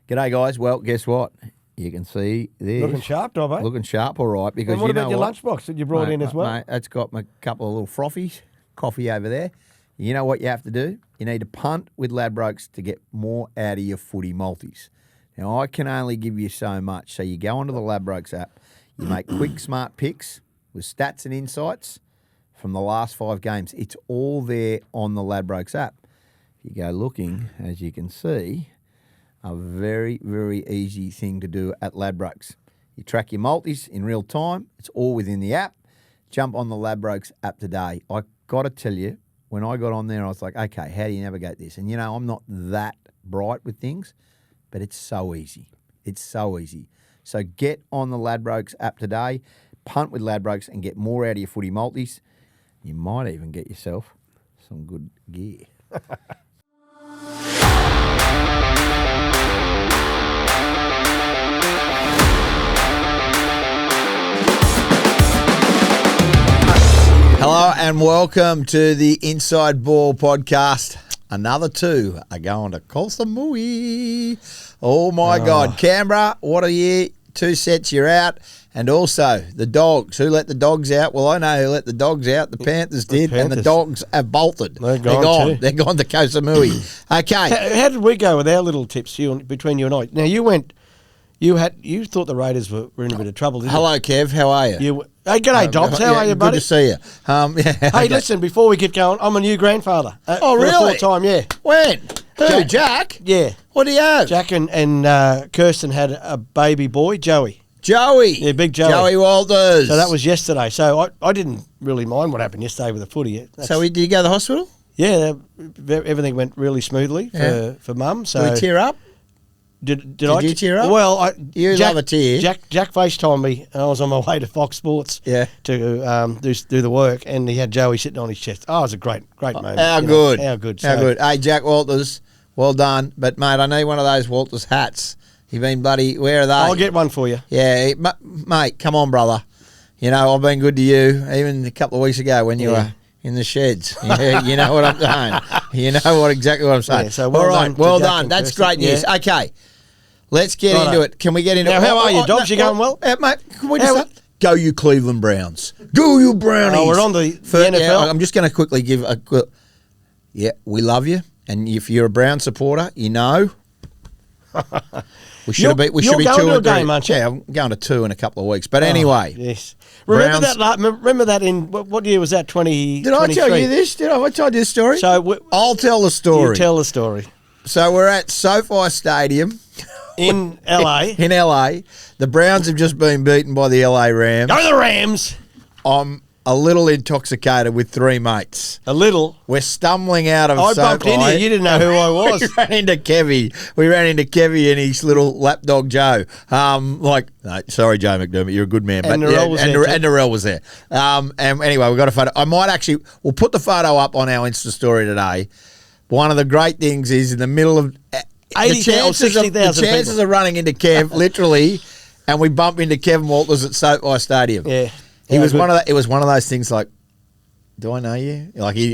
G'day, guys. Well, guess what? You can see this. Looking sharp, Dobbo. Looking sharp, all right. Because And what you know about your what? lunchbox that you brought in as well? Mate, it's got a couple of little frothies, coffee over there. You know what you have to do? You need to punt with Ladbrokes to get more out of your footy multis. Now, I can only give you so much. So you go onto the Ladbrokes app, you make quick, smart picks with stats and insights from the last 5 games. It's all there on the Ladbrokes app. If you go looking, as you can see, a very, very easy thing to do at Ladbrokes. You track your multis in real time. It's all within the app. Jump on the Ladbrokes app today. I got to tell you, when I got on there, I was like, okay, how do you navigate this? And, you know, I'm not that bright with things, but it's so easy. It's so easy. So get on the Ladbrokes app today, punt with Ladbrokes, and get more out of your footy multis. You might even get yourself some good gear. Hello and welcome to the Inside Ball podcast. Another 2 are going to Kolsamui. Oh my God. Canberra, what a year. 2 sets, you're out. And also the Dogs. Who let the Dogs out? Well, I know who let the Dogs out. The Panthers did. And the Dogs have bolted. They're gone. They're gone to Kolsamui. Okay. How did we go with our little tips between you and I? Now, you thought the Raiders were in a bit of trouble, didn't you? Hello, Kev. How are you? Hey, g'day, Dobbs. How are you, buddy? Good to see you. Hey, listen, before we get going, I'm a new grandfather. Oh, really? For the 4th time, yeah. When? Who, Jack? Yeah. What do you have? Jack and Kirsten had a baby boy, Joey. Joey. Yeah, big Joey. Joey Walters. So that was yesterday. So I didn't really mind what happened yesterday with the footy. So did you go to the hospital? Yeah, everything went really smoothly for Mum. So did we tear up? Did you tear up? Well, you love a tear. Jack FaceTimed me, and I was on my way to Fox Sports to do the work, and he had Joey sitting on his chest. Oh, it was a great moment. How good. How good. How good. Hey, Jack Walters, well done. But, mate, I need one of those Walters hats. You've been bloody, where are they? I'll get one for you. Yeah, mate, come on, brother. You know, I've been good to you, even a couple of weeks ago when you were in the sheds. You know what I'm saying. You know exactly what I'm saying. Yeah, so well done. That's great news. Yeah. Okay. Let's get into it. Can we get into it? Now, how are you, Dobbs? You going well? Mate, can we just go you Cleveland Browns. Go you Brownies. Oh, we're on the NFL. Yeah, I'm just going to quickly give a quick... Yeah, we love you. And if you're a Brown supporter, you know... We should be 2 to a game, aren't you? Yeah, I'm going to 2 in a couple of weeks. But anyway. Yes. Remember that in, what year was that, 2023? Did I tell you this? Did I tell you this story? So I'll tell the story. You tell the story. So we're at SoFi Stadium. In LA. In LA. The Browns have just been beaten by the LA Rams. Go the Rams! I'm a little intoxicated with 3 mates. A little? We're stumbling out of SoFi. I bumped into you. You didn't know who I was. We ran into Kevie and his little lapdog Joe. No, sorry, Joe McDermott, you're a good man. And but NRL was there. And anyway, we've got a photo. We'll put the photo up on our Insta story today. One of the great things is in the middle of... 80,000 or 60,000 The chances of running into Kev, literally, and we bump into Kevin Walters at SoFi Stadium. Yeah. It was one of those things like, do I know you? Like he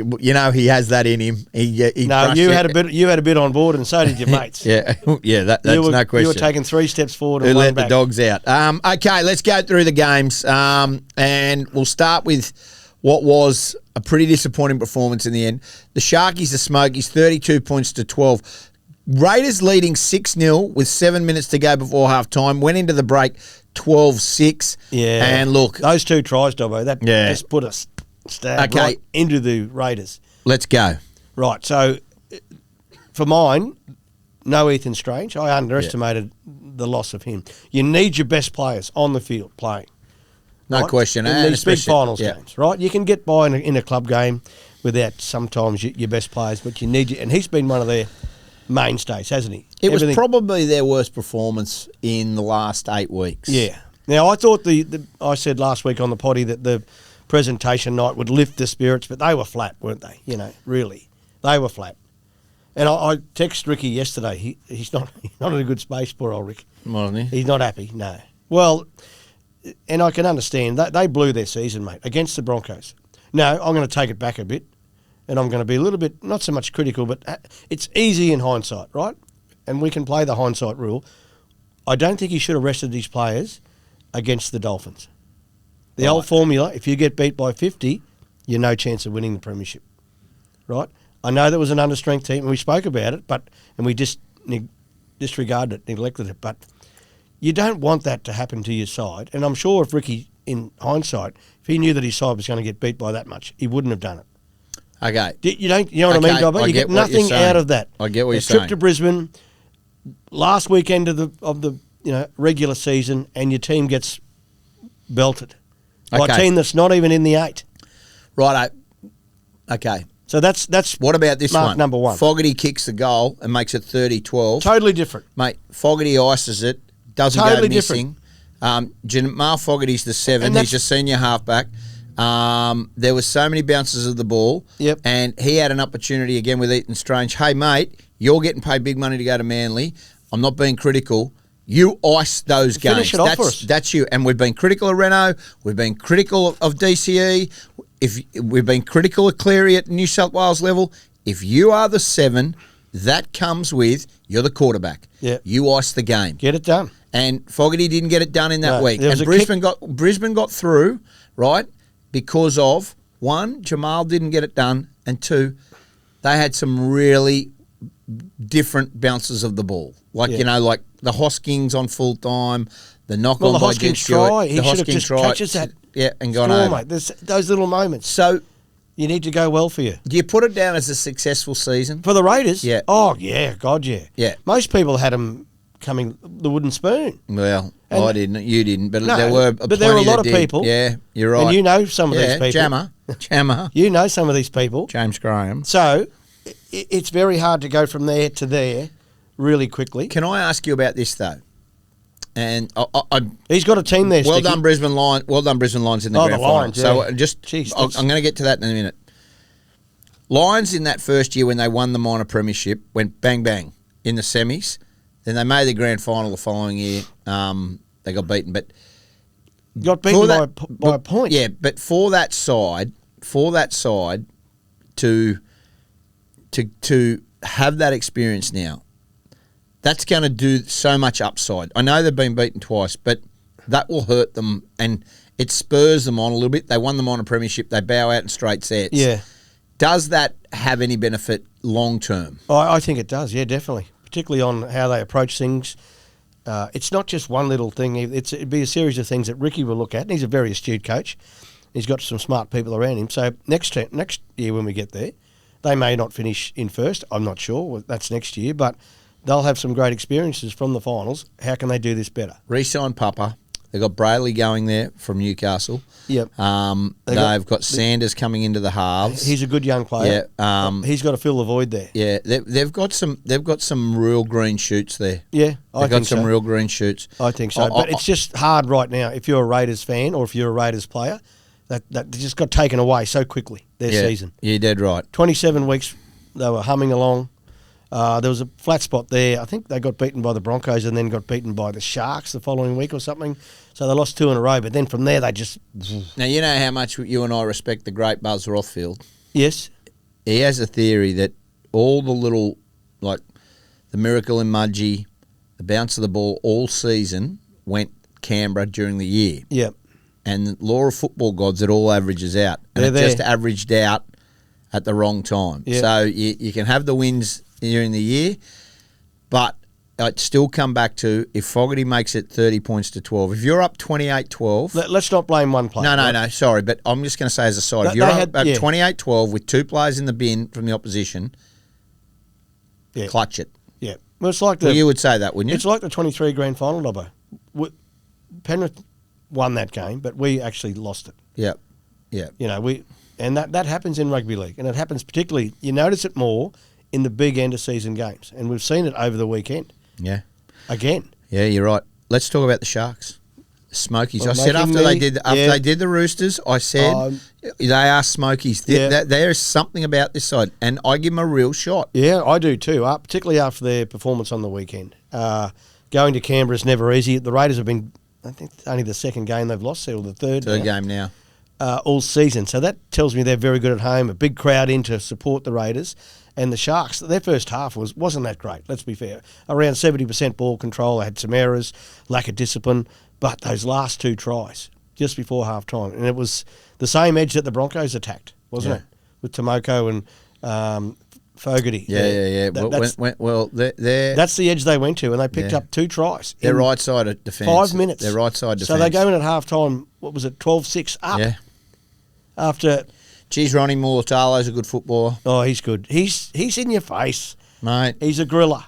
has that in him. You had a bit on board, and so did your mates. yeah, that's no question. You were taking 3 steps forward. Who and let back. the dogs out? Okay, let's go through the games, and we'll start with what was a pretty disappointing performance in the end. The Sharkies, the Smokies, 32 points to 12. Raiders leading 6-0 with 7 minutes to go before half-time. Went into the break 12-6. Yeah. And look. Those 2 tries, Dobbo, that just put us right into the Raiders. Let's go. Right, so for mine, no Ethan Strange. I underestimated the loss of him. You need your best players on the field playing. No question. In these big finals games, right? You can get by in a club game without sometimes your best players, but you need you. And he's been one of their mainstays, hasn't he? It was probably their worst performance in the last 8 weeks. Yeah. Now, I thought I said last week on the potty that the presentation night would lift the spirits, but they were flat, weren't they? You know, really. They were flat. And I texted Ricky yesterday. He's not in a good space, poor old Rick. Wasn't he? He's not happy, no. Well, and I can understand. They blew their season, mate, against the Broncos. No, I'm going to take it back a bit, and I'm going to be a little bit, not so much critical, but it's easy in hindsight, right? and we can play the hindsight rule, I don't think he should have rested these players against the Dolphins. The old formula, if you get beat by 50, you're no chance of winning the premiership, right? I know that was an understrength team, and we spoke about it, and we just disregarded it, neglected it, but you don't want that to happen to your side. And I'm sure if Ricky, in hindsight, if he knew that his side was going to get beat by that much, he wouldn't have done it. Okay. You know what I mean, Dobbo? You get nothing out of that. I get what you're saying. saying. Trip to Brisbane, last weekend of the regular season, and your team gets belted by a team that's not even in the 8. Righto. Okay. So that's what about this one? Number one. Fogarty kicks the goal and makes it 30-12. Totally different. Mate, Fogarty ices it, doesn't Totally go missing. Jamal Fogarty's the 7. He's a senior halfback. There was so many bounces of the ball. Yep. And he had an opportunity again with Ethan Strange. Hey, mate, you're getting paid big money to go to Manly. I'm not being critical. You ice those games. Finish it off for us. That's you. And we've been critical of Renault. We've been critical of DCE. We've been critical of Cleary at New South Wales level. If you are the 7, that comes with you're the quarterback. Yeah. You ice the game. Get it done. And Fogarty didn't get it done in that week. And Brisbane got through, right, because of, 1, Jamal didn't get it done, and 2, they had some really different bounces of the ball. Like the Hoskins on full time, the knock on by Jen Stewart. He should have just catches that. Yeah, and gone over. Mate. There's those little moments. So you need to go well for you. Do you put it down as a successful season? For the Raiders? Yeah. Oh, yeah. God, yeah. Yeah. Most people had them coming the wooden spoon. Well, I didn't. You didn't. But there were a lot of people. Yeah, you're right. And you know some of these people. Jammer. You know some of these people. James Graham. So it's very hard to go from there to there really quickly. Can I ask you about this, though? And he's got a team there. Well done, Brisbane Lions. Well done, Brisbane Lions in the grand final. Lions, yeah. So I'm going to get to that in a minute. Lions in that first year when they won the minor premiership went bang bang in the semis. Then they made the grand final the following year. They got beaten, but got beaten by a point. Yeah, but for that side to have that experience now. That's going to do so much upside. I know they've been beaten twice, but that will hurt them and it spurs them on a little bit. They won them on a premiership. They bow out in straight sets. Yeah. Does that have any benefit long term? I think it does, yeah, definitely, particularly on how they approach things. It's not just one little thing. It'd be a series of things that Ricky will look at, and he's a very astute coach. He's got some smart people around him. So next year when we get there, they may not finish in first. I'm not sure. That's next year, but they'll have some great experiences from the finals. How can they do this better? Re-sign Papa. They've got Brayley going there from Newcastle. Yep. They've got Sanders coming into the halves. He's a good young player. Yeah. He's got to fill the void there. Yeah. They've got some real green shoots there. Yeah, They've got some real green shoots. I think so. But it's just hard right now if you're a Raiders fan or if you're a Raiders player. That just got taken away so quickly, their season. You're dead right. 27 weeks, they were humming along. There was a flat spot there. I think they got beaten by the Broncos and then got beaten by the Sharks the following week or something. So they lost 2 in a row. But then from there, they just... Now, you know how much you and I respect the great Buzz Rothfield? Yes. He has a theory that all the little, like the miracle in Mudgee, the bounce of the ball all season went Canberra during the year. Yep. And the law of football gods, it all averages out. And just averaged out at the wrong time. Yep. So you can have the wins during the year, but I'd still come back to if Fogarty makes it 30 points to 12. If you're up 28-12... Let's not blame one player. No, sorry, but I'm just going to say as a side, if you're up 28-12 with 2 players in the bin from the opposition, clutch it. Yeah. Well, it's like you would say that, wouldn't you? It's like the 23 grand final, Dobbo. Penrith won that game, but we actually lost it. Yeah. Yeah. You know, and that happens in rugby league, and it happens particularly, you notice it more in the big end of season games, and we've seen it over the weekend. Yeah. Again. Yeah, you're right. Let's talk about the Sharks. The Smokies. I said after they did the Roosters, I said they are Smokies. There is something about this side, and I give them a real shot. Yeah, I do too, particularly after their performance on the weekend. Going to Canberra is never easy. The Raiders have been, I think, only the second game they've lost, or the third game now. All season. So that tells me they're very good at home, a big crowd in to support the Raiders. And the Sharks, their first half wasn't that great, let's be fair. Around 70% ball control, they had some errors, lack of discipline, but those last 2 tries, just before half-time, and it was the same edge that the Broncos attacked, wasn't it? With Tomoko and Fogarty. Yeah. That's the edge they went to, and they picked up 2 tries. Their right side of defence. 5 minutes. Their right side defence. So they go in at half-time, what was it, 12-6 up? Yeah. After... Geez, Ronnie Mulatalo's a good footballer. Oh, he's good. He's in your face. Mate. He's a gorilla.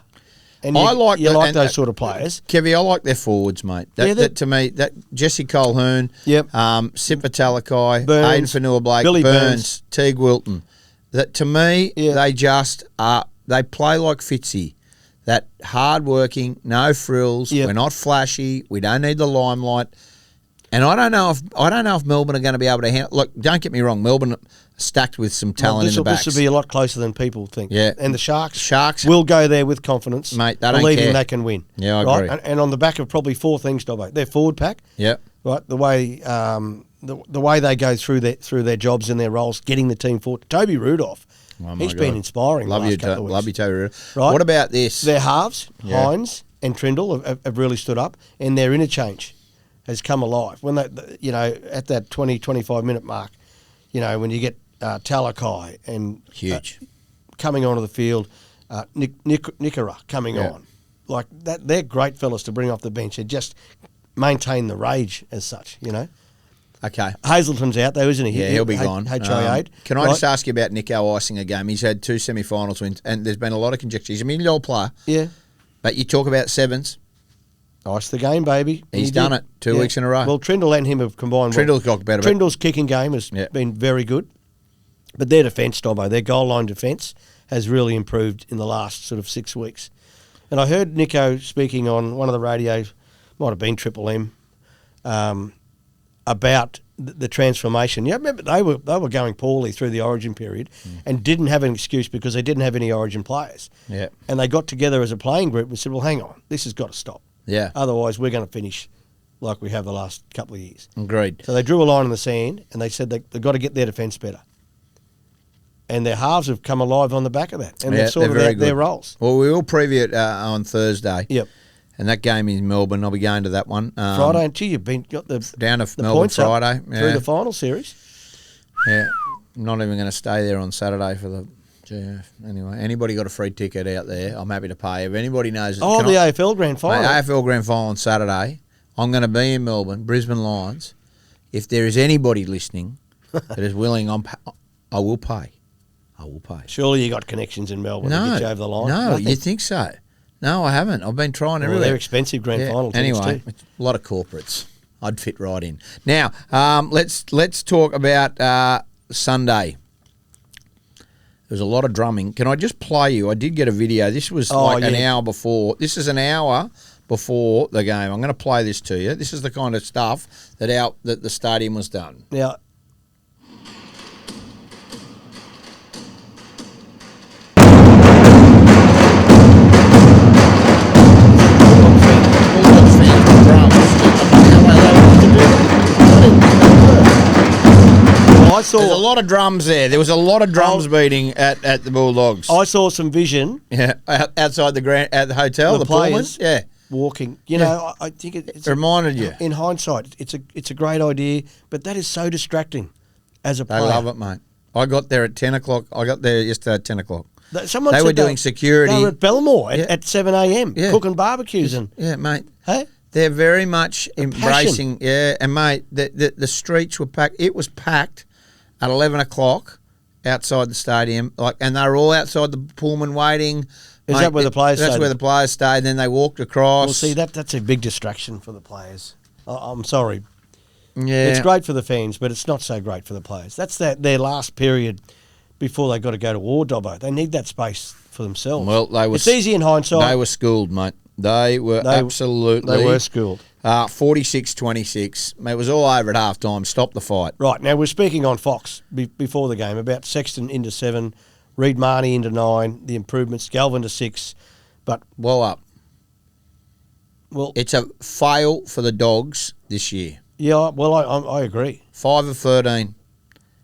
And you like those sort of players. Kevy, I like their forwards, mate. That to me, that Jesse Colquhoun, Simpa Talakai, Aiden Fanua-Blake, Billy Burns, Teague Wilton. That to me, they just are. They play like Fitzy. That hard-working, no frills. Yep. We're not flashy. We don't need the limelight. And I don't know if Melbourne are going to be able to handle. Look, don't get me wrong. Melbourne are stacked with some talent in the backs. This will be a lot closer than people think. Yeah. And the Sharks will go there with confidence, mate. They don't believing care. they can win. Yeah, I agree. And on the back of probably 4 things, Dobbo. Their forward pack. Yep. Right. The way the way they go through their jobs and their roles, getting the team forward. Toby Rudolph. He's been inspiring. Love you, couple of weeks. love you, Toby Rudolph. Right. What about this? Their halves, Hines and Trindle, have really stood up, and their interchange has come alive. When they, at that 20, 25 minute mark, when you get Talakai and huge coming onto the field, Nikora coming on, like that, they're great fellas to bring off the bench and just maintain the rage as such. Okay. Hazelton's out though, isn't he? Yeah, he'll be gone. HIA. Can I just ask you about Nico icing a game? He's had 2 semi-finals wins, and there's been a lot of conjecture. He's a $1 million player. Yeah. But you talk about sevens. Ice the game, baby. He's done it 2 weeks in a row. Well, Trindle and him have combined. Trindle's got better. Trindle's kicking game has been very good. But their defence, Dobbo, their goal line defence has really improved in the last sort of 6 weeks. And I heard Nico speaking on one of the radios, might have been Triple M, about the transformation. Yeah, remember they were going poorly through the Origin period and didn't have an excuse because they didn't have any Origin players. Yeah. And they got together as a playing group and said, well, hang on, this has got to stop. Yeah. Otherwise, we're going to finish like we have the last couple of years. Agreed. So they drew a line in the sand and they said they've got to get their defence better. And their halves have come alive on the back of that. And they've sorted out their roles. Well, we will preview it on Thursday. Yep. And that game in Melbourne, I'll be going to that one. Friday, and you've got down to the Melbourne points Friday. Through the final series. Yeah. I'm not even going to stay there on Saturday for the GF. Anyway, anybody got a free ticket out there, I'm happy to pay. If anybody knows... the AFL Grand Final. Mate, AFL Grand Final on Saturday. I'm going to be in Melbourne, Brisbane Lions. If there is anybody listening that is willing, I will pay. I will pay. Surely you got connections in Melbourne to get you over the line. No, Nothing. you think so? No, I haven't. I've been trying everywhere. They're expensive Grand Final tickets anyway, too. A lot of corporates. I'd fit right in. Now, let's talk about Sunday. There's a lot of drumming. Can I just play you? I did get a video. This was an hour before. This is an hour before the game. I'm going to play this to you. This is the kind of stuff that the stadium was done. Now, There's a lot of drums there. There was a lot of drums beating at the Bulldogs. I saw some vision. Yeah, outside at the hotel, the players. Pullman. Yeah, walking. I think it reminded you. In hindsight, it's a great idea, but that is so distracting as a player. They love it, mate. I got there at 10 o'clock. I got there yesterday at 10 o'clock. Someone they said were doing security. They were at Belmore at 7 a.m. cooking barbecues and mate. Hey, they're very much embracing. Passion. Yeah, and mate, the streets were packed. It was packed at 11 o'clock outside the stadium, and they were all outside the Pullman waiting. Is that where the players stayed? That's where the players stayed. Then they walked across. Well, see, that's a big distraction for the players. I'm sorry. Yeah, it's great for the fans, but it's not so great for the players. That's their last period before they got to go to war, Dobbo. They need that space for themselves. Well, it's easy in hindsight. They were schooled, mate. They were absolutely. They were schooled. 46-26. It was all over at halftime. Stop the fight. Right, now we're speaking on Fox before the game about Sexton into 7, Reid Marnie into 9, the improvements, Galvin to 6, but well up. Well, it's a fail for the Dogs this year. Yeah, well, I agree. 5 of 13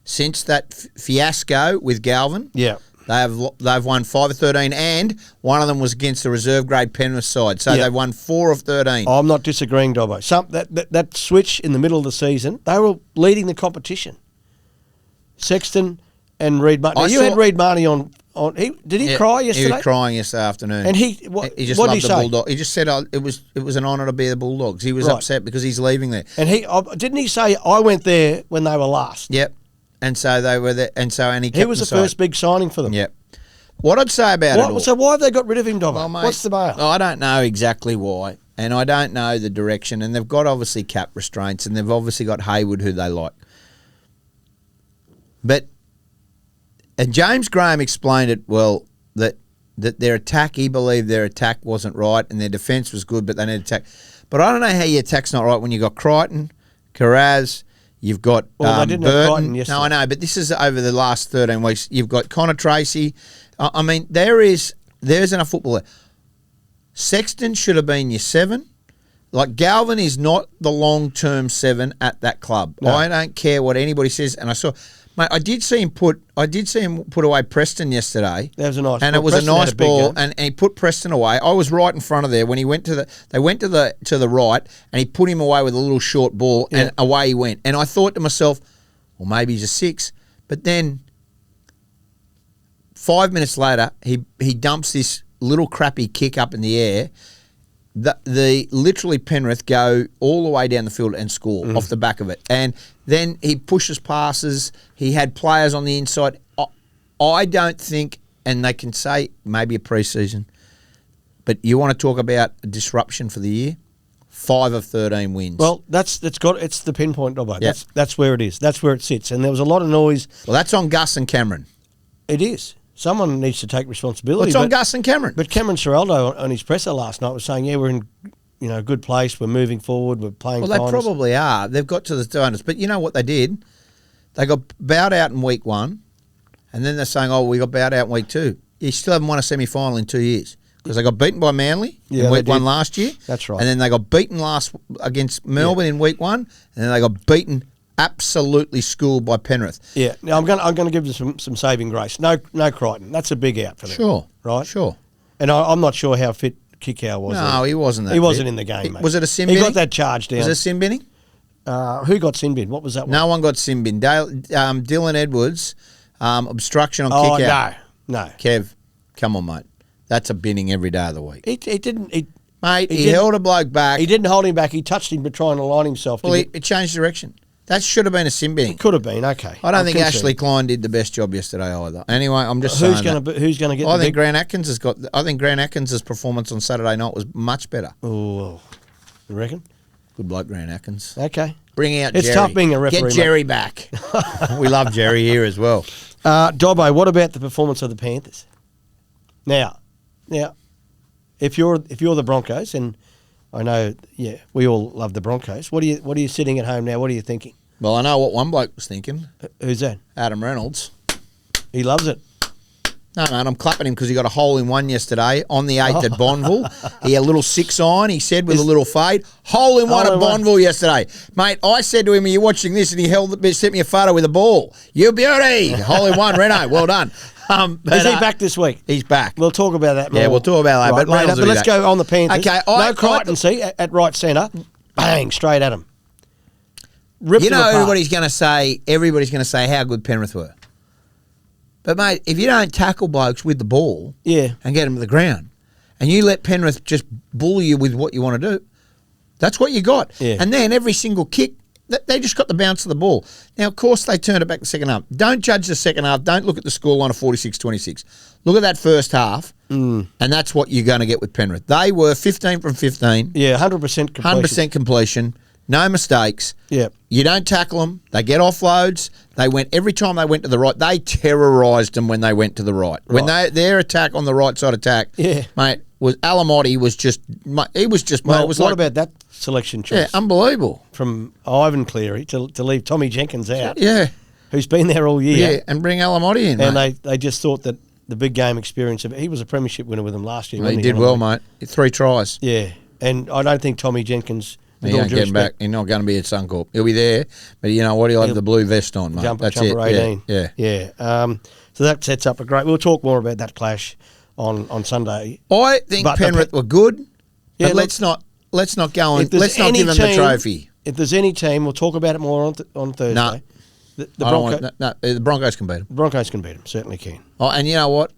since that fiasco with Galvin. Yeah, They've won 5 of 13, and one of them was against the reserve grade Penrith side. So they've won 4 of 13. I'm not disagreeing, Dobbo. That switch in the middle of the season, they were leading the competition. Sexton and Reid Marnie. You had Reid Marnie on. Did he cry yesterday? He was crying yesterday afternoon. And he just loved the Bulldogs. He just said it was an honour to be the Bulldogs. He was upset because he's leaving there. And didn't he say I went there when they were last? Yep. And so they were there. And he was the first big signing for them. Yep. What I'd say about it all. So why have they got rid of him, Dobbo? Well, mate, what's the bail? I don't know exactly why, and I don't know the direction. And they've got obviously cap restraints, and they've obviously got Hayward, who they like. And James Graham explained it well that their attack, he believed their attack wasn't right, and their defence was good, but they need attack. But I don't know how your attack's not right when you've got Crichton, Carraz. You've got they didn't have Crichton yesterday. No, I know, but this is over the last 13 weeks. You've got Connor Tracy. I mean, there's enough football there. Sexton should have been your 7. Like, Galvin is not the long-term 7 at that club. No. I don't care what anybody says. And I saw, mate, I did see him put away Preston yesterday. That was a nice ball. And it was a nice ball, and he put Preston away. I was right in front of there when he went to the right, and he put him away with a little short ball, and away he went. And I thought to myself, well, maybe he's a 6. But then 5 minutes later, he dumps this little crappy kick up in the air. Literally Penrith go all the way down the field and score off the back of it. And then he pushes passes. He had players on the inside. I don't think, and they can say maybe a pre-season, but you want to talk about a disruption for the year? 5 of 13 wins. Well, it's the pinpoint, Dobbo. Yep. That's where it is. That's where it sits. And there was a lot of noise. Well, that's on Gus and Cameron. It is. Someone needs to take responsibility. Well, it's on Gus and Cameron. But Cameron Ciraldo on his presser last night was saying, we're in a good place, we're moving forward, we're playing finals. Well, they probably are. They've got to the finals. But you know what they did? They got bowed out in week 1, and then they're saying, we got bowed out in week 2. You still haven't won a semi-final in 2 years. Because they got beaten by Manly in week 1 last year. That's right. And then they got beaten last against Melbourne in week 1, and then they got beaten absolutely schooled by Penrith. Yeah. Now I'm going to give them some saving grace. No Crichton. That's a big out for them. Sure. Right. Sure. And I'm not sure how fit Kickow was. No, he wasn't. He wasn't in the game. Mate. Was it a sin bin? He got that charge down. Was it a sin binning? Who got sin bin? What was that one? No one got sin bin. Dylan Edwards, obstruction on kickout. No. Kev, come on, mate. That's a binning every day of the week. He didn't. He held a bloke back. He didn't hold him back. He touched him to try and align himself. Well, it changed direction. That should have been a sin binning. It could have been, okay. I don't think Ashley Klein did the best job yesterday either. Anyway, I'm just saying who's going to get I think Grant Atkins' performance on Saturday night was much better. Oh, you reckon? Good bloke, Grant Atkins. Okay. Bring out Jerry. It's tough being a referee. Get Jerry back. We love Jerry here as well. Dobbo, what about the performance of the Panthers? Now, if you're the Broncos, and I know, we all love the Broncos. What are you sitting at home now? What are you thinking? Well, I know what one bloke was thinking. Who's that? Adam Reynolds. He loves it. No, mate, I'm clapping him because he got a hole-in-one yesterday on the 8th at Bonneville. He had a little 6 on, he said, with a little fade. Hole-in-one at Bonneville yesterday. Mate, I said to him, are you watching this? And he sent me a photo with a ball. You beauty. Hole-in-one, Reno. Well done. Is he back this week? He's back. We'll talk about that more. Yeah, we'll talk about that. Right, but later, but let's go on the Panthers. Okay, no Crichton, see, at right centre. Bang, straight at him. Everybody's going to say how good Penrith were. But, mate, if you don't tackle blokes with the ball and get them to the ground, and you let Penrith just bully you with what you want to do, that's what you got. Yeah. And then every single kick, they just got the bounce of the ball. Now, of course, they turned it back the second half. Don't judge the second half. Don't look at the scoreline of 46-26. Look at that first half, and that's what you're going to get with Penrith. They were 15 from 15. Yeah, 100% completion. 100% completion. No mistakes. Yeah. You don't tackle them. They get offloads. Every time they went to the right, they terrorised them when they went to the right. When their attack on the right side attack, mate, Alamotti was just, he was just, well, mate, it was what about that selection choice? Yeah, unbelievable. From Ivan Cleary to leave Tommy Jenkins out. Yeah. Who's been there all year. Yeah, and bring Alamotti in, and mate. they just thought that the big game experience of he was a premiership winner with them last year. Well, he did well, mate. 3 tries. Yeah, and I don't think Tommy Jenkins. He ain't getting back. He's not going to be at Suncorp. He'll be there, but you know what? He'll have the blue vest on, mate. Jumper 18. Yeah. Yeah. So that sets up a great. We'll talk more about that clash on Sunday. I think But Penrith were good, Yeah, but look, let's not go on. if there's Let's not any give them the team- trophy. If there's any team, we'll talk about it more on Thursday. No. The I don't want- the Broncos can beat them. Broncos can beat them, certainly can. Oh, and you know what?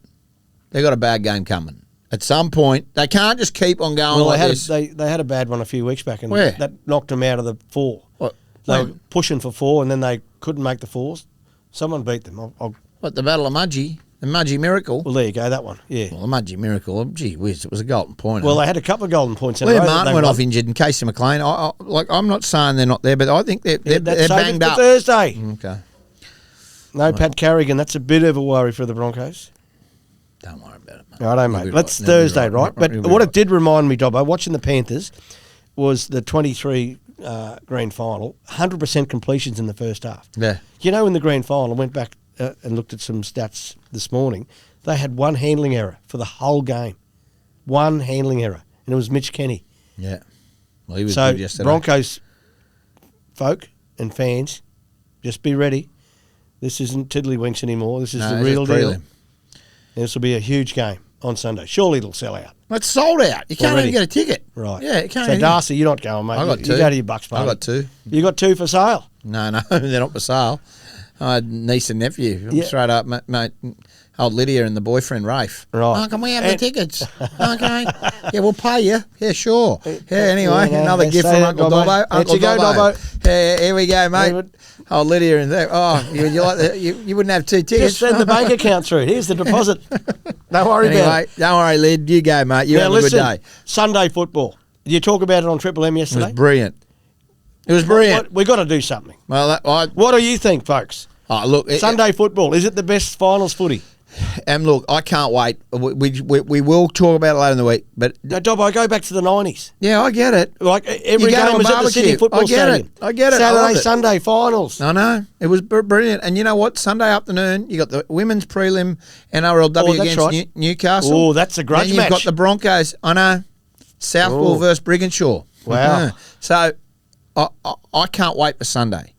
They got a bad game coming. At some point, they can't just keep on going Well, like they had this. they had a bad one a few weeks back, and Where? that knocked them out of the 4. What? They When? were pushing for 4, and then they couldn't make the 4s. Someone beat them. What, the Battle of Mudgee? The Mudgee Miracle? Well, there you go, that one. Yeah. Well, the Mudgee Miracle, gee whiz, it was a golden point. Well, they had a couple of golden points in a Liam row. that Martin they went won. off injured, and Casey McLean. I'm not saying they're not there, but I think they're That's banged for up. Thursday. Okay, No Pat Carrigan. That's a bit of a worry for the Broncos. don't worry about it, mate. Righto, You'll mate. be That's right. You'll be Thursday, right? But You'll be what right. it did remind me, Dobbo, watching the Panthers, was the 23 grand final, 100% completions in the first half. Yeah. You know, in the grand final, I went back and looked at some stats this morning. They had one handling error for the whole game. One handling error. And it was Mitch Kenny. Yeah. Well, he was So, good yesterday. Broncos folk and fans, just be ready. This isn't tiddlywinks anymore. This is No, the it's real just deal. prelim. This will be a huge game on Sunday. Surely it'll sell out. It's sold out. You can't Already. even get a ticket. Right. Yeah, you can't So, even. Darcy, you're not going, mate. I got You two. go to your Bucks party. I got 2. You got 2 for sale. No, they're not for sale. I had niece and nephew. Yeah. Straight up, mate. Old Lydia and the boyfriend, Rafe. Right. Oh, can we have And- the tickets? Okay. Yeah, we'll pay you. Yeah, sure. Yeah, anyway, Yeah, no, another let's gift say from it, Uncle Dobbo. Dobbo. Let's Uncle go, Dobbo. Dobbo. Yeah, here we go, mate. David. Old Lydia and there. Oh, you like that? You wouldn't have 2 tickets. Just send the bank account through. Here's the deposit. Don't worry about Anyway, it. don't worry, Lyd. You go, mate. You Now, have a listen, good day. Sunday football. Did you talk about it on Triple M It was yesterday? brilliant. It was brilliant. We've got to do something. Well, What do you think, folks? look. Sunday football, is it the best finals footy? And look, I can't wait. We will talk about it later in the week. But No, Dobbo, I go back to the 90s. yeah, I get it. Like every You go to game a was at the City barbecue. Football I get Stadium. it. I get it. I Saturday, love it. Sunday finals. I know. It was brilliant. And you know what? Sunday afternoon, you got the women's prelim NRLW Oh, that's against right. Newcastle. Oh, that's a grudge Then match. You've got the Broncos. I know. Southall Oh. versus Brigginshaw. Wow. So I can't wait for Sunday.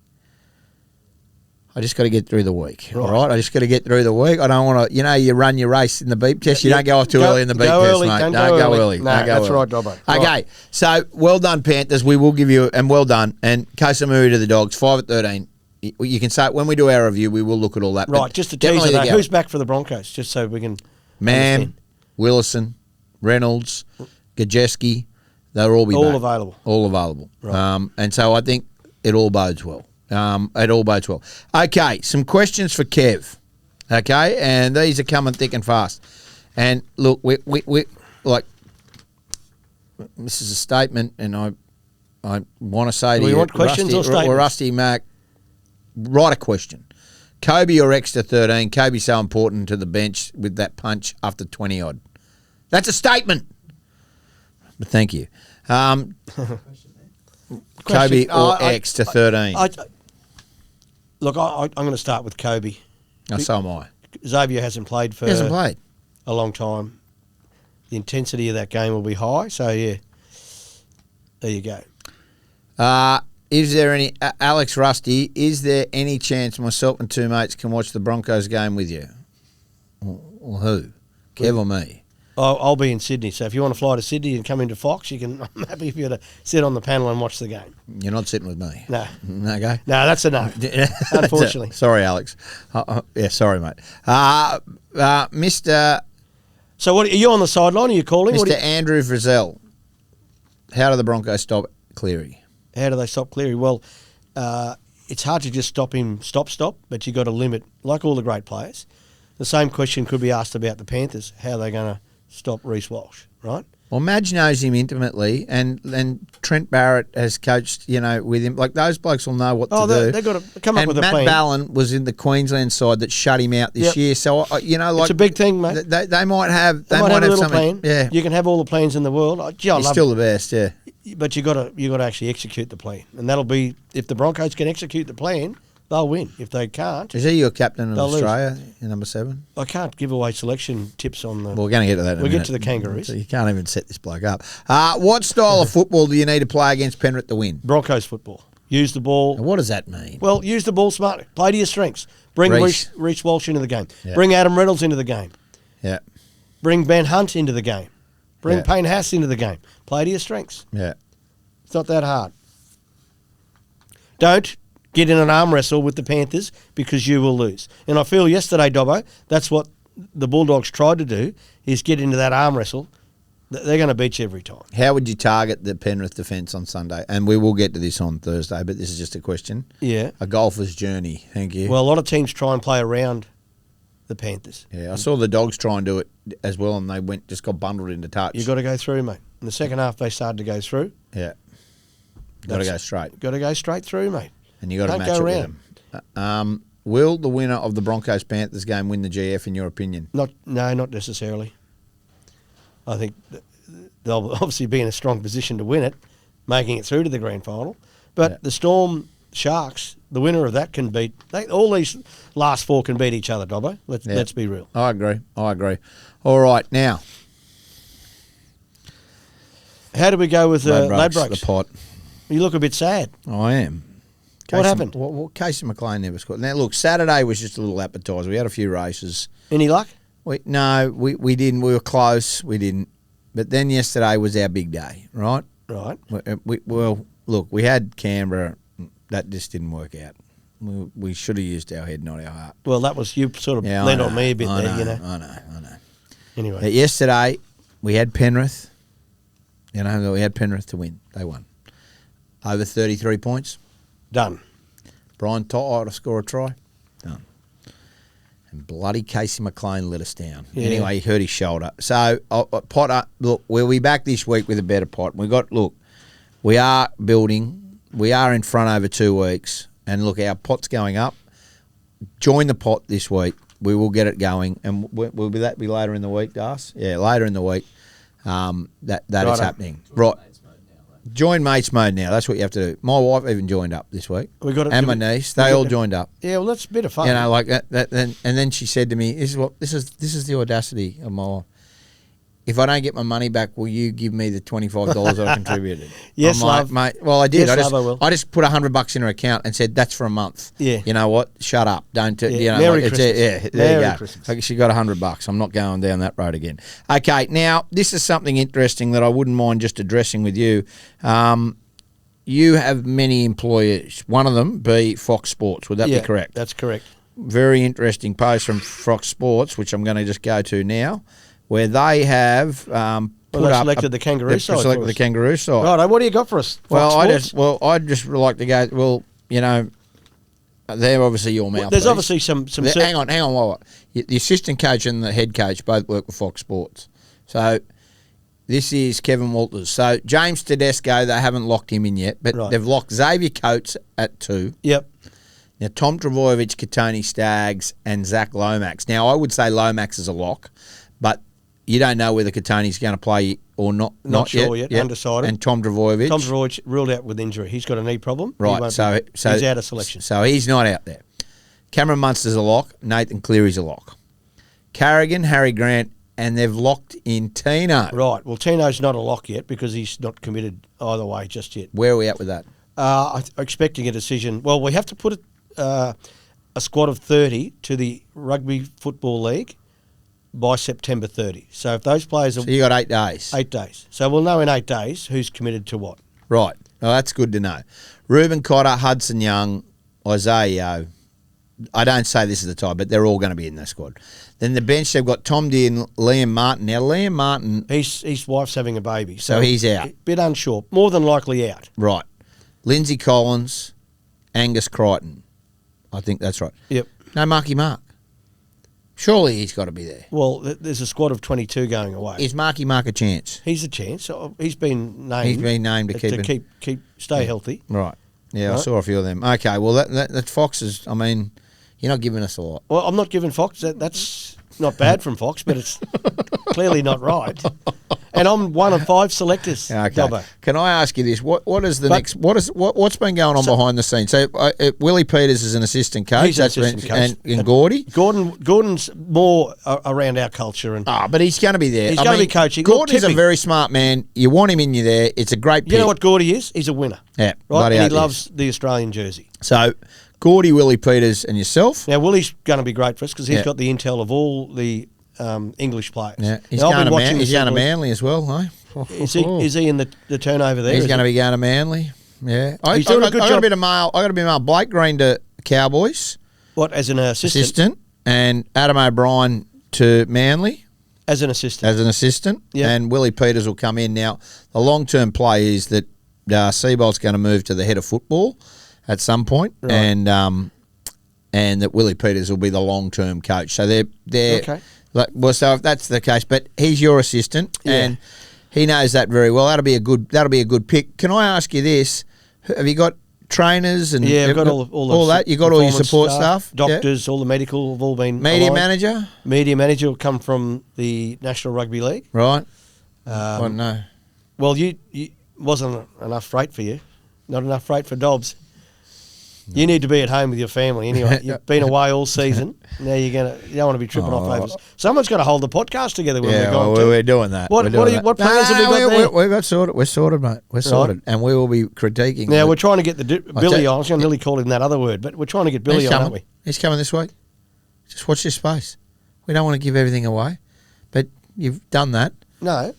I just got to get through the week. All right. I just got to get through the week. I don't want to. You run your race in the beep test. You don't go off too early in the beep go test, early, mate. don't Don't go go early. early. No, Don't go that's early. right, Dobbo. Okay. Right. So well done, Panthers. We will give you and well done. And Kosamui to the Dogs. 5-13. You can say when we do our review, we will look at all that. Right, But just to definitely tease the though, go. who's back for the Broncos, just so we can Mam, understand. Willison, Reynolds, Gajeski, they'll all be All back. available. All available. Right. And so I think it all bodes well. It all bodes well. Okay, some questions for Kev. Okay, and these are coming thick and fast. And look, we like this is a statement, and I want to say Do to we you, want questions or statements? Rusty Mac, write a question. Kobe or extra 13? Kobe's so important to the bench with that punch after 20 odd. That's a statement. But thank you. Kobe Question. or X to 13? Look, I'm going to start with Kobe. No, so am I. Xavier hasn't played for He hasn't played. a long time. The intensity of that game will be high. So, yeah, there you go. Is there any, Alex Rusty, is there any chance myself and 2 mates can watch the Broncos game with you? Or who? Kev or me? I'll be in Sydney. So if you want to fly to Sydney and come into Fox, I'm happy for you to sit on the panel and watch the game. You're not sitting with me. No. Okay. No, that's a no. Unfortunately. Sorry, Alex. Yeah, sorry, mate. Mr. So what are you on the sideline? Are you calling? Mr. Andrew Frizzell, how do the Broncos stop Cleary? How do they stop Cleary? Well, it's hard to just stop him, stop, but you've got to limit, like all the great players. The same question could be asked about the Panthers. How are they going to stop Reece Walsh, right? Well, Madge knows him intimately, and Trent Barrett has coached, with him. Like, those blokes will know what to do. They've got to come up and with a Matt plan. Ballin was in the Queensland side that shut him out this Yep. year. So, like It's a big thing, mate. They might have. They might have a little something. plan. Yeah, You can have all the plans in the world. I he's love still the best. Yeah. But you got to actually execute the plan, and that'll be if the Broncos can execute the plan, they'll win. If they can't, Is he your captain of They'll lose. Australia in number 7? I can't give away selection tips on the. Well, we're going to get to that in a We'll get minute. to the Kangaroos. So you can't even set this bloke up. What style of football do you need to play against Penrith to win? Broncos football. Use the ball. What does that mean? Well, use the ball smartly. Play to your strengths. Bring Reece Walsh into the game. Yeah. Bring Adam Reynolds into the game. Yeah. Bring Ben Hunt into the game. Bring Yeah. Payne Haas into the game. Play to your strengths. Yeah. It's not that hard. Don't get in an arm wrestle with the Panthers because you will lose. And I feel yesterday, Dobbo, that's what the Bulldogs tried to do, is get into that arm wrestle. They're going to beat you every time. How would you target the Penrith defence on Sunday? And we will get to this on Thursday, but this is just a question. Yeah. A golfer's journey. Thank you. Well, a lot of teams try and play around the Panthers. Yeah, I saw the Dogs try and do it as well, and they just got bundled into touch. You've got to go through, mate. In the second half, they started to go through. Yeah. Got to go straight. Got to go straight through, mate. And you got to Don't match go it around. with them. Will the winner of the Broncos-Panthers game win the GF, in your opinion? No, not necessarily. I think they'll obviously be in a strong position to win it, making it through to the grand final. But the Storm Sharks, the winner of that can beat... all these last four can beat each other, Dobbo. Let's be real. I agree. All right, now. How do we go with Ladbrokes? The pot. You look a bit sad. I am. What happened? Casey McLean never scored. Now, look, Saturday was just a little appetizer. We had a few races. Any luck? We didn't. We were close. We didn't. But then yesterday was our big day, right? Right. Look, we had Canberra. That just didn't work out. We should have used our head, not our heart. Well, that was you sort of led on me a bit there, you know. I know. Anyway. But yesterday, we had Penrith. You know, we had Penrith to win. They won. Over 33 points. Done. Brian To'o to score a try. Done. And bloody Casey McLean let us down. Yeah. Anyway, he hurt his shoulder. So, Potter, look, we'll be back this week with a better pot. We are building. We are in front over 2 weeks. And look, our pot's going up. Join the pot this week. We will get it going. And will that be later in the week, Das? Yeah, later in the week. That is happening. Right. Join mates mode now. That's what you have to do. My wife even joined up this week. We got it. And my niece. They all joined up. Yeah, well, that's a bit of fun. You know, like that. And then she said to me, "This is the audacity of my wife. If I don't get my money back, will you give me the $25 I contributed?" Yes, I'm like, love. mate. Well, I did. Yes, love, I will. I just put $100 in her account and said that's for a month. Yeah. You know what? Shut up. Don't. Yeah. You know. Merry like, Christmas. there Merry you go. Christmas. Like, she got $100. I'm not going down that road again. Okay. Now this is something interesting that I wouldn't mind just addressing with you. You have many employers. One of them be Fox Sports. Would that be correct? That's correct. Very interesting post from Fox Sports, which I'm going to just go to now, where they have selected the Kangaroo side. Selected the Kangaroo side. Right. What do you got for us? Fox Sports? I'd just like to go. Well, you know, they're obviously your mouthpiece. There's obviously some. Hang on. The assistant coach and the head coach both work with Fox Sports. So this is Kevin Walters. So James Tedesco, they haven't locked him in yet, but they've locked Xavier Coates at 2. Yep. Now, Tom Trbojevic, Katoni Staggs, and Zach Lomax. Now, I would say Lomax is a lock, but you don't know whether Katoni's going to play or not. Not sure yet. Undecided. And Tom Trbojevic. Tom Trbojevic ruled out with injury. He's got a knee problem. Right. He's out of selection. So he's not out there. Cameron Munster's a lock. Nathan Cleary's a lock. Carrigan, Harry Grant, and they've locked in Tino. Right. Well, Tino's not a lock yet because he's not committed either way just yet. Where are we at with that? I'm expecting a decision. Well, we have to put a squad of 30 to the Rugby Football League by September 30. So if those players are... So you got 8 days. 8 days. So we'll know in 8 days who's committed to what. Right. Well, that's good to know. Reuben Cotter, Hudson Young, Isaiah Yeo. I don't say this is the time, but they're all going to be in that squad. Then the bench, they've got Tom Deere and Liam Martin. Now, Liam Martin... His wife's having a baby. So he's out. A bit unsure. More than likely out. Right. Lindsay Collins, Angus Crichton. I think that's right. Yep. No Marky Mark. Surely he's got to be there. Well, there's a squad of 22 going away. Is Marky Mark a chance? He's a chance. He's been named. He's been named to stay healthy. Right. Yeah, Right. I saw a few of them. Okay, well, that Fox is, I mean, you're not giving us a lot. Well, I'm not giving Fox. That's not bad from Fox, but it's clearly not right. And I'm one of 5 selectors. Okay. Dobbo. Can I ask you this? What's been going on behind the scenes? So Willie Peters is an assistant coach. He's an assistant coach. And Gordy? Gordon's more around our culture. But he's going to be there. He's going to be coaching. Gordon's a very smart man. You want him in you there. It's a great pick. You know what Gordy is? He's a winner. Yeah. Right? And he loves the Australian jersey. So, Gordy, Willie Peters and yourself. Now, Willie's going to be great for us because he's got the intel of all the English players. Yeah. He's going to Manly as well, no? Is he in the turnover there? He's going to be going to Manly. Yeah. He's doing a good job. I got a bit of mail. I got a bit of mail. Blake Green to Cowboys. What, as an assistant? And Adam O'Brien to Manly. As an assistant. Yep. And Willie Peters will come in. Now, the long-term play is that Seabold's going to move to the head of football at some point, right. And that Willie Peters will be the long-term coach. So they're okay. Well, so if that's the case, but he's your assistant, and he knows that very well. That'll be a good pick. Can I ask you this? Have you got trainers and I've got all that? You got all your support staff, doctors, all the medical have all been media aligned. manager. Media manager will come from the National Rugby League, right? No. Well, you wasn't enough freight for you, not enough freight for Dobbs. You need to be at home with your family anyway. You've been away all season. Now you don't want to be tripping off over. Someone's got to hold the podcast together when we're going. We're doing that. What plans have we got there? We've got sorted. We're sorted, mate. We're sorted, and we will be critiquing. Now we're trying to get Billy on. I was going to nearly call him that other word, but we're trying to get Billy on, aren't we? He's coming this week. Just watch this space. We don't want to give everything away, but you've done that. No,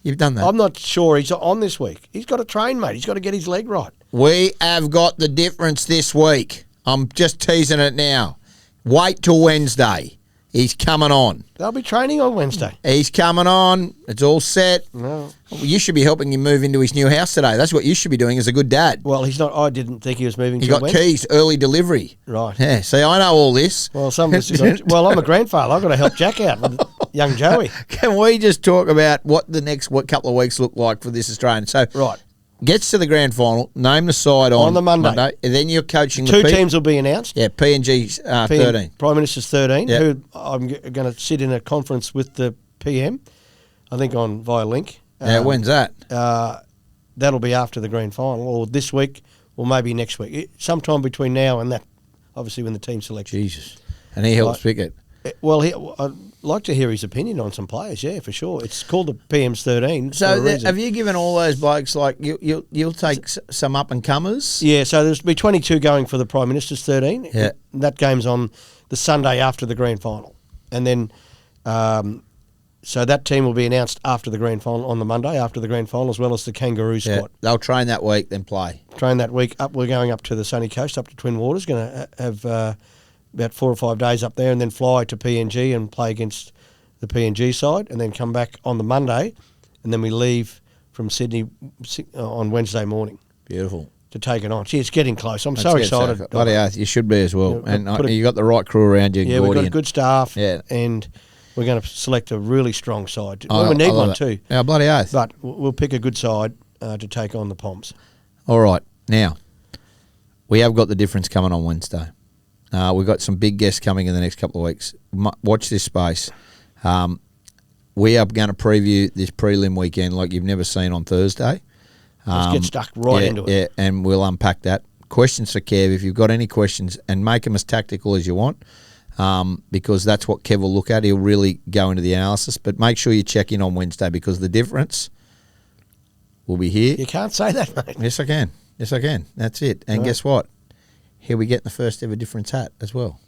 you've done that. I'm not sure he's on this week. He's got to train, mate. He's got to get his leg right. We have got the difference this week. I'm just teasing it now. Wait till Wednesday. He's coming on. They'll be training on Wednesday. He's coming on. It's all set. No. You should be helping him move into his new house today. That's what you should be doing as a good dad. Well, he's not. I didn't think he was moving. He got Wednesday. keys, early delivery. Right. Yeah. See, I know all this. Well, I'm a grandfather. I've got to help Jack out with young Joey. Can we just talk about what the next couple of weeks look like for this Australian? So right. Gets to the grand final, name the side on the Monday. And then you're coaching Two teams will be announced. Yeah, PNG's 13. Prime Minister's 13, yep. who I'm going to sit in a conference with the PM, I think via link. Yeah, when's that? That'll be after the grand final, or this week, or maybe next week. Sometime between now and that, obviously when the team selects. Jesus. And he helps pick it. Well, I'd like to hear his opinion on some players, yeah, for sure. It's called the PM's 13. So have you given all those blokes, like, you'll take some up-and-comers? Yeah, so there's be 22 going for the Prime Minister's 13. Yeah. That game's on the Sunday after the grand final. And then, so that team will be announced after the grand final, on the Monday after the grand final, as well as the Kangaroo squad. Yeah, they'll train that week, then play. Train that week. We're going up to the sunny coast, up to Twin Waters, going to have about 4 or 5 days up there, and then fly to PNG and play against the PNG side, and then come back on the Monday, and then we leave from Sydney on Wednesday morning. Beautiful. To take it on. Gee, it's getting close. I'm so excited. Bloody oath, you should be as well. You got the right crew around you. Yeah, we've got good staff. Yeah. And we're going to select a really strong side. Well, we need one too. Yeah, bloody oath. But we'll pick a good side to take on the Poms. All right. Now, we have got the difference coming on Wednesday. We've got some big guests coming in the next couple of weeks. Watch this space. We are going to preview this prelim weekend like you've never seen on Thursday. Let's get stuck into it. Yeah, and we'll unpack that. Questions for Kev, if you've got any questions, and make them as tactical as you want, because that's what Kev will look at. He'll really go into the analysis. But make sure you check in on Wednesday, because the difference will be here. You can't say that, mate. Yes, I can. Yes, I can. That's it. And guess what? Here we get the first ever difference hat as well.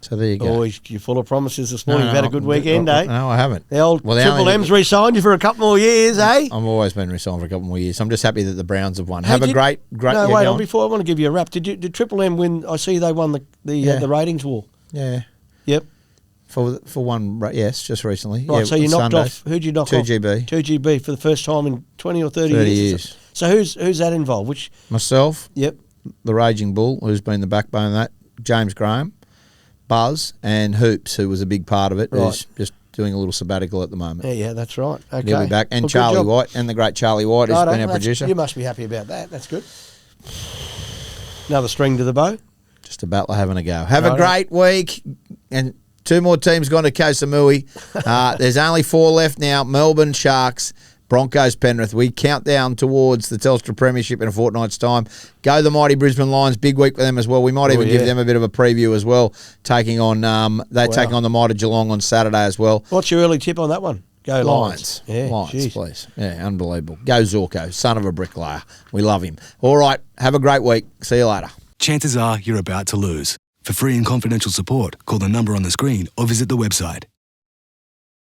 So there you go. Oh, you're full of promises this morning. You've had a good weekend, eh? No, I haven't. The old Triple M's re-signed you for a couple more years, eh? I've always been re-signed for a couple more years. I'm just happy that the Browns have won. Have a great. No, wait on. Before I want to give you a wrap. Did Triple M win? I see they won the ratings war. Yeah. Yep. For one, yes, just recently. Right, yeah, so you knocked off. Who'd you knock 2GB. off? 2GB for the first time in 20 or 30 years. So who's that involved? Myself. Yep. The Raging Bull, who's been the backbone of that. James Graham, Buzz, and Hoops, who was a big part of it, who's just doing a little sabbatical at the moment. Yeah, that's right. Okay. He'll be back. And Charlie White, and the great Charlie White, who's been our producer. You must be happy about that. That's good. Another string to the bow. Just about having a go. Have a great week, and 2 more teams gone to Koh Samui. There's only 4 left now. Melbourne Sharks, Broncos, Penrith. We count down towards the Telstra Premiership in a fortnight's time. Go the mighty Brisbane Lions. Big week for them as well. We might even give them a bit of a preview as well, taking on taking on the mighty Geelong on Saturday as well. What's your early tip on that one? Go Lions. Lions, please. Yeah, unbelievable. Go Zorko, son of a bricklayer. We love him. All right, have a great week. See you later. Chances are you're about to lose. For free and confidential support, call the number on the screen or visit the website.